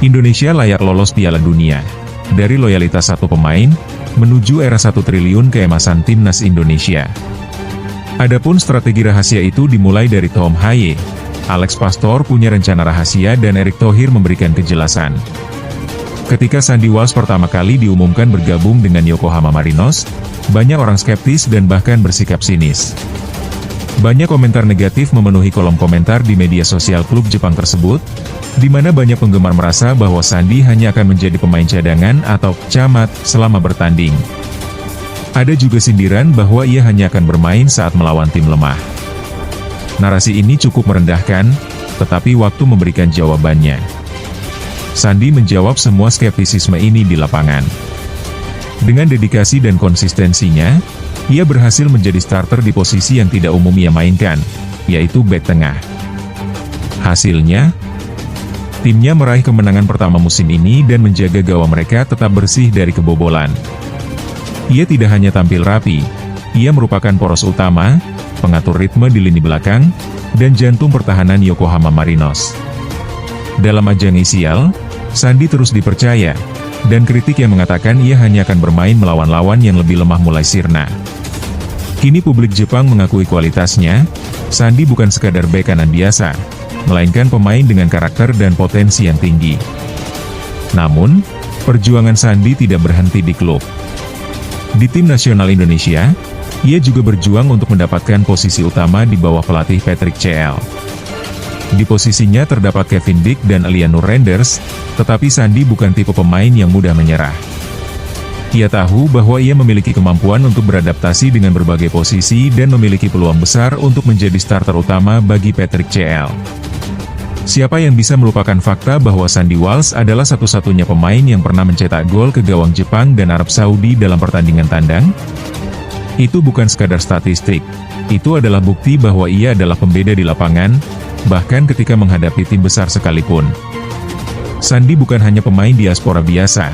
Indonesia layak lolos Piala Dunia. Dari loyalitas satu pemain, menuju era 1 triliun keemasan timnas Indonesia. Adapun strategi rahasia itu dimulai dari Tom Haye. Alex Pastor punya rencana rahasia dan Erick Thohir memberikan kejelasan. Ketika Sandy Walsh pertama kali diumumkan bergabung dengan Yokohama Marinos, banyak orang skeptis dan bahkan bersikap sinis. Banyak komentar negatif memenuhi kolom komentar di media sosial klub Jepang tersebut, di mana banyak penggemar merasa bahwa Sandy hanya akan menjadi pemain cadangan atau camat selama bertanding. Ada juga sindiran bahwa ia hanya akan bermain saat melawan tim lemah. Narasi ini cukup merendahkan, tetapi waktu memberikan jawabannya. Sandy menjawab semua skeptisisme ini di lapangan. Dengan dedikasi dan konsistensinya, ia berhasil menjadi starter di posisi yang tidak umum ia mainkan, yaitu bek tengah. Hasilnya, timnya meraih kemenangan pertama musim ini dan menjaga gawang mereka tetap bersih dari kebobolan. Ia tidak hanya tampil rapi, ia merupakan poros utama, pengatur ritme di lini belakang, dan jantung pertahanan Yokohama Marinos. Dalam ajang ICL, Sandy terus dipercaya, dan kritik yang mengatakan ia hanya akan bermain melawan lawan yang lebih lemah mulai sirna. Kini publik Jepang mengakui kualitasnya, Sandy bukan sekadar bek kanan biasa, melainkan pemain dengan karakter dan potensi yang tinggi. Namun, perjuangan Sandy tidak berhenti di klub. Di tim nasional Indonesia, ia juga berjuang untuk mendapatkan posisi utama di bawah pelatih Patrick CL. Di posisinya terdapat Kevin Dick dan Elianur Renders, tetapi Sandy bukan tipe pemain yang mudah menyerah. Ia tahu bahwa ia memiliki kemampuan untuk beradaptasi dengan berbagai posisi dan memiliki peluang besar untuk menjadi starter utama bagi Patrick CL. Siapa yang bisa melupakan fakta bahwa Sandy Walsh adalah satu-satunya pemain yang pernah mencetak gol ke gawang Jepang dan Arab Saudi dalam pertandingan tandang? Itu bukan sekadar statistik, itu adalah bukti bahwa ia adalah pembeda di lapangan, bahkan ketika menghadapi tim besar sekalipun. Sandy bukan hanya pemain diaspora biasa,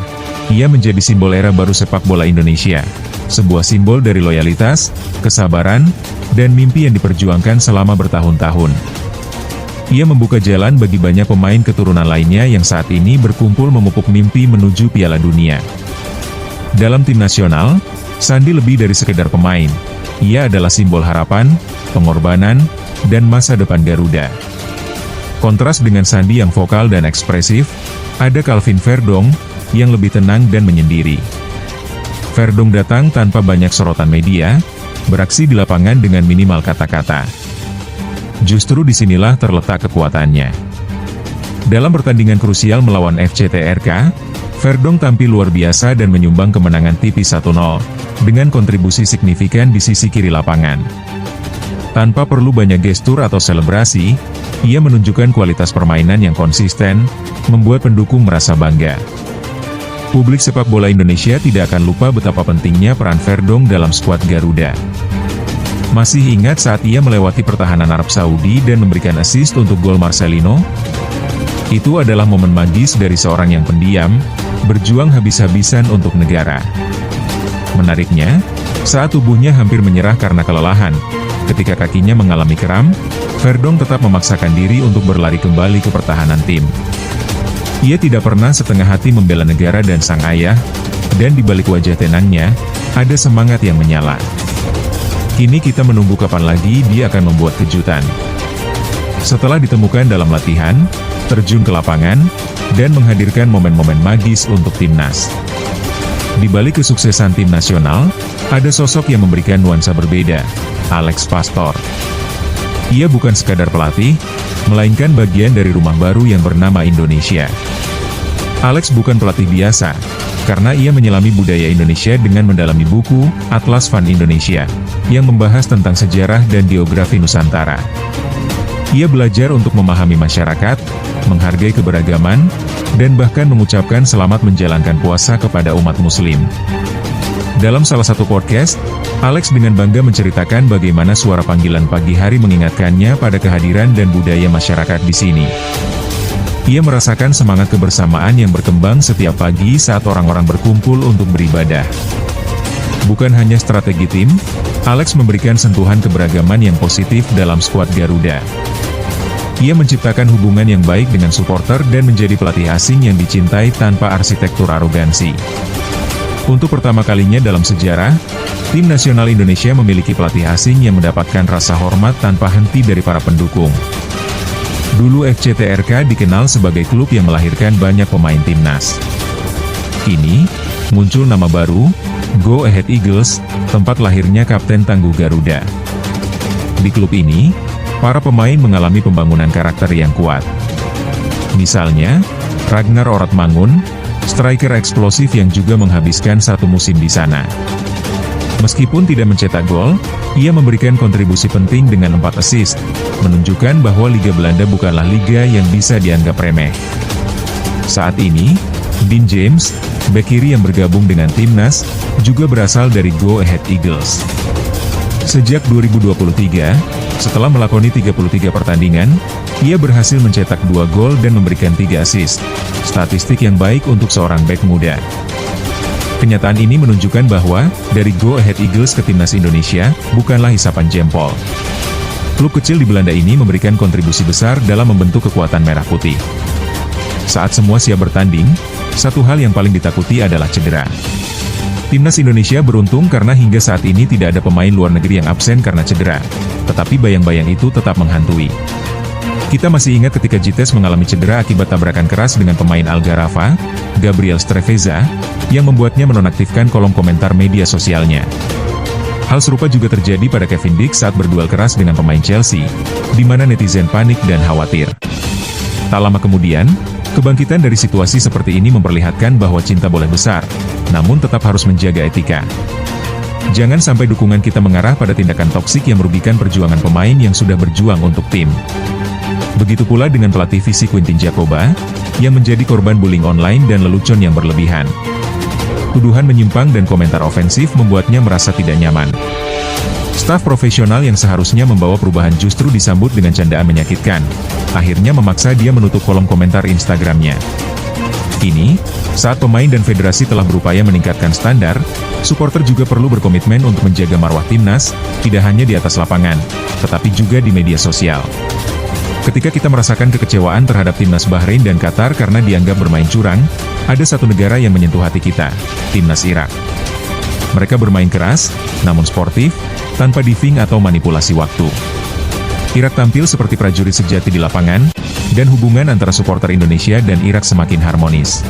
ia menjadi simbol era baru sepak bola Indonesia, sebuah simbol dari loyalitas, kesabaran, dan mimpi yang diperjuangkan selama bertahun-tahun. Ia membuka jalan bagi banyak pemain keturunan lainnya yang saat ini berkumpul memupuk mimpi menuju Piala Dunia. Dalam tim nasional, Sandy lebih dari sekedar pemain. Ia adalah simbol harapan, pengorbanan, dan masa depan Garuda. Kontras dengan Sandy yang vokal dan ekspresif, ada Calvin Verdong, yang lebih tenang dan menyendiri. Verdong datang tanpa banyak sorotan media, beraksi di lapangan dengan minimal kata-kata. Justru disinilah terletak kekuatannya. Dalam pertandingan krusial melawan FCTRK, Verdong tampil luar biasa dan menyumbang kemenangan tipis 1-0, dengan kontribusi signifikan di sisi kiri lapangan. Tanpa perlu banyak gestur atau selebrasi, ia menunjukkan kualitas permainan yang konsisten, membuat pendukung merasa bangga. Publik sepak bola Indonesia tidak akan lupa betapa pentingnya peran Verdong dalam skuad Garuda. Masih ingat saat ia melewati pertahanan Arab Saudi dan memberikan assist untuk gol Marcelino? Itu adalah momen magis dari seorang yang pendiam, berjuang habis-habisan untuk negara. Menariknya, saat tubuhnya hampir menyerah karena kelelahan, ketika kakinya mengalami kram, Verdong tetap memaksakan diri untuk berlari kembali ke pertahanan tim. Ia tidak pernah setengah hati membela negara dan sang ayah, dan di balik wajah tenangnya, ada semangat yang menyala. Kini kita menunggu kapan lagi dia akan membuat kejutan. Setelah ditemukan dalam latihan, terjun ke lapangan, dan menghadirkan momen-momen magis untuk timnas. Di balik kesuksesan tim nasional, ada sosok yang memberikan nuansa berbeda, Alex Pastor. Ia bukan sekadar pelatih, melainkan bagian dari rumah baru yang bernama Indonesia. Alex bukan pelatih biasa, karena ia menyelami budaya Indonesia dengan mendalami buku Atlas Fun Indonesia, yang membahas tentang sejarah dan geografi Nusantara. Ia belajar untuk memahami masyarakat, menghargai keberagaman, dan bahkan mengucapkan selamat menjalankan puasa kepada umat muslim. Dalam salah satu podcast, Alex dengan bangga menceritakan bagaimana suara panggilan pagi hari mengingatkannya pada kehadiran dan budaya masyarakat di sini. Ia merasakan semangat kebersamaan yang berkembang setiap pagi saat orang-orang berkumpul untuk beribadah. Bukan hanya strategi tim, Alex memberikan sentuhan keberagaman yang positif dalam skuad Garuda. Ia menciptakan hubungan yang baik dengan supporter dan menjadi pelatih asing yang dicintai tanpa arsitektur arogansi. Untuk pertama kalinya dalam sejarah, tim nasional Indonesia memiliki pelatih asing yang mendapatkan rasa hormat tanpa henti dari para pendukung. Dulu FCTRK dikenal sebagai klub yang melahirkan banyak pemain timnas. Kini, muncul nama baru, Go Ahead Eagles, tempat lahirnya Kapten Tangguh Garuda. Di klub ini, para pemain mengalami pembangunan karakter yang kuat. Misalnya, Ragnar Oratmangun, striker eksplosif yang juga menghabiskan satu musim di sana. Meskipun tidak mencetak gol, ia memberikan kontribusi penting dengan 4 assist, menunjukkan bahwa Liga Belanda bukanlah liga yang bisa dianggap remeh. Saat ini, Dean James, bek kiri yang bergabung dengan timnas, juga berasal dari Go Ahead Eagles. Sejak 2023, setelah melakoni 33 pertandingan, ia berhasil mencetak 2 gol dan memberikan 3 assist. Statistik yang baik untuk seorang bek muda. Kenyataan ini menunjukkan bahwa, dari Go Ahead Eagles ke timnas Indonesia, bukanlah isapan jempol. Klub kecil di Belanda ini memberikan kontribusi besar dalam membentuk kekuatan merah putih. Saat semua siap bertanding, satu hal yang paling ditakuti adalah cedera. Timnas Indonesia beruntung karena hingga saat ini tidak ada pemain luar negeri yang absen karena cedera. Tetapi bayang-bayang itu tetap menghantui. Kita masih ingat ketika Jites mengalami cedera akibat tabrakan keras dengan pemain Algarava, Gabriel Streveza, yang membuatnya menonaktifkan kolom komentar media sosialnya. Hal serupa juga terjadi pada Kevin Dix saat berduel keras dengan pemain Chelsea, di mana netizen panik dan khawatir. Tak lama kemudian, kebangkitan dari situasi seperti ini memperlihatkan bahwa cinta boleh besar, namun tetap harus menjaga etika. Jangan sampai dukungan kita mengarah pada tindakan toksik yang merugikan perjuangan pemain yang sudah berjuang untuk tim. Begitu pula dengan pelatih visi Quintin Jacoba, yang menjadi korban bullying online dan lelucon yang berlebihan. Tuduhan menyimpang dan komentar ofensif membuatnya merasa tidak nyaman. Staf profesional yang seharusnya membawa perubahan justru disambut dengan candaan menyakitkan. Akhirnya memaksa dia menutup kolom komentar Instagramnya. Kini, saat pemain dan federasi telah berupaya meningkatkan standar, supporter juga perlu berkomitmen untuk menjaga marwah timnas, tidak hanya di atas lapangan, tetapi juga di media sosial. Ketika kita merasakan kekecewaan terhadap timnas Bahrain dan Qatar karena dianggap bermain curang, ada satu negara yang menyentuh hati kita, timnas Irak. Mereka bermain keras, namun sportif, tanpa diving atau manipulasi waktu. Irak tampil seperti prajurit sejati di lapangan, dan hubungan antara supporter Indonesia dan Irak semakin harmonis.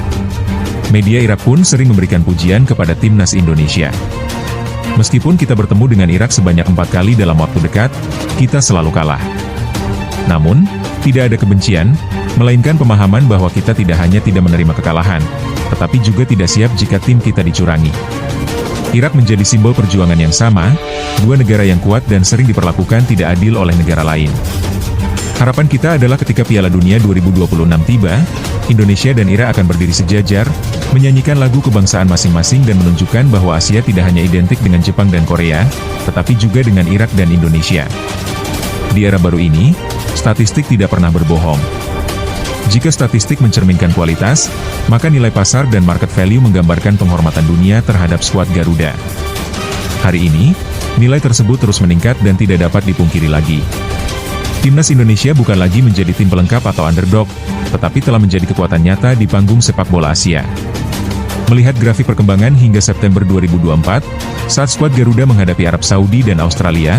Media Irak pun sering memberikan pujian kepada timnas Indonesia. Meskipun kita bertemu dengan Irak sebanyak 4 kali dalam waktu dekat, kita selalu kalah. Namun, tidak ada kebencian, melainkan pemahaman bahwa kita tidak hanya tidak menerima kekalahan, tetapi juga tidak siap jika tim kita dicurangi. Irak menjadi simbol perjuangan yang sama, dua negara yang kuat dan sering diperlakukan tidak adil oleh negara lain. Harapan kita adalah ketika Piala Dunia 2026 tiba, Indonesia dan Irak akan berdiri sejajar, menyanyikan lagu kebangsaan masing-masing dan menunjukkan bahwa Asia tidak hanya identik dengan Jepang dan Korea, tetapi juga dengan Irak dan Indonesia. Di era baru ini, statistik tidak pernah berbohong. Jika statistik mencerminkan kualitas, maka nilai pasar dan market value menggambarkan penghormatan dunia terhadap skuad Garuda. Hari ini, nilai tersebut terus meningkat dan tidak dapat dipungkiri lagi. Timnas Indonesia bukan lagi menjadi tim pelengkap atau underdog, tetapi telah menjadi kekuatan nyata di panggung sepak bola Asia. Melihat grafik perkembangan hingga September 2024, saat skuad Garuda menghadapi Arab Saudi dan Australia,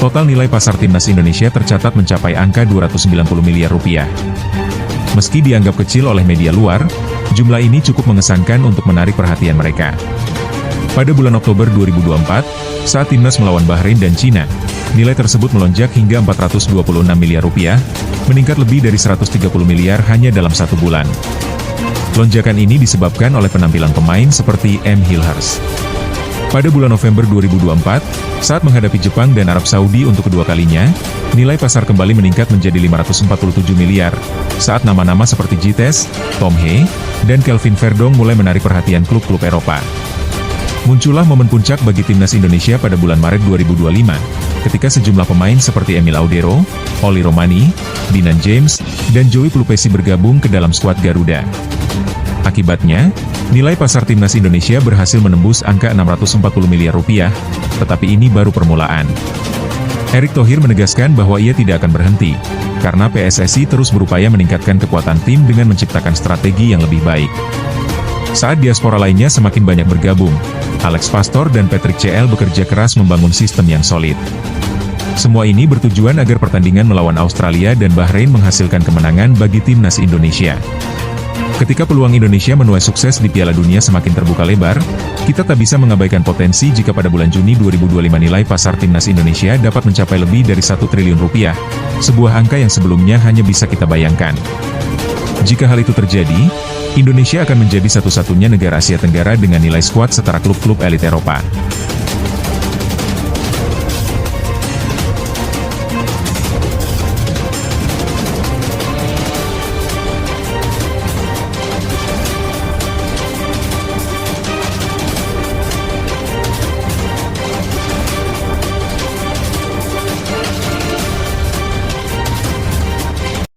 total nilai pasar timnas Indonesia tercatat mencapai angka 290 miliar rupiah. Meski dianggap kecil oleh media luar, jumlah ini cukup mengesankan untuk menarik perhatian mereka. Pada bulan Oktober 2024, saat timnas melawan Bahrain dan Cina, nilai tersebut melonjak hingga 426 miliar rupiah, meningkat lebih dari 130 miliar hanya dalam 1 bulan. Lonjakan ini disebabkan oleh penampilan pemain seperti M. Hilhers. Pada bulan November 2024, saat menghadapi Jepang dan Arab Saudi untuk kedua kalinya, nilai pasar kembali meningkat menjadi 547 miliar, saat nama-nama seperti Jites, Tom Hee, dan Kelvin Verdong mulai menarik perhatian klub-klub Eropa. Muncullah momen puncak bagi timnas Indonesia pada bulan Maret 2025, ketika sejumlah pemain seperti Emil Audero, Oli Romani, Dinan James, dan Joey Pelupesi bergabung ke dalam skuad Garuda. Akibatnya, nilai pasar timnas Indonesia berhasil menembus angka 640 miliar rupiah, tetapi ini baru permulaan. Erick Thohir menegaskan bahwa ia tidak akan berhenti, karena PSSI terus berupaya meningkatkan kekuatan tim dengan menciptakan strategi yang lebih baik. Saat diaspora lainnya semakin banyak bergabung, Alex Pastor dan Patrick CL bekerja keras membangun sistem yang solid. Semua ini bertujuan agar pertandingan melawan Australia dan Bahrain menghasilkan kemenangan bagi timnas Indonesia. Ketika peluang Indonesia menuai sukses di Piala Dunia semakin terbuka lebar, kita tak bisa mengabaikan potensi jika pada bulan Juni 2025 nilai pasar timnas Indonesia dapat mencapai lebih dari 1 triliun rupiah, sebuah angka yang sebelumnya hanya bisa kita bayangkan. Jika hal itu terjadi, Indonesia akan menjadi satu-satunya negara Asia Tenggara dengan nilai skuad setara klub-klub elit Eropa.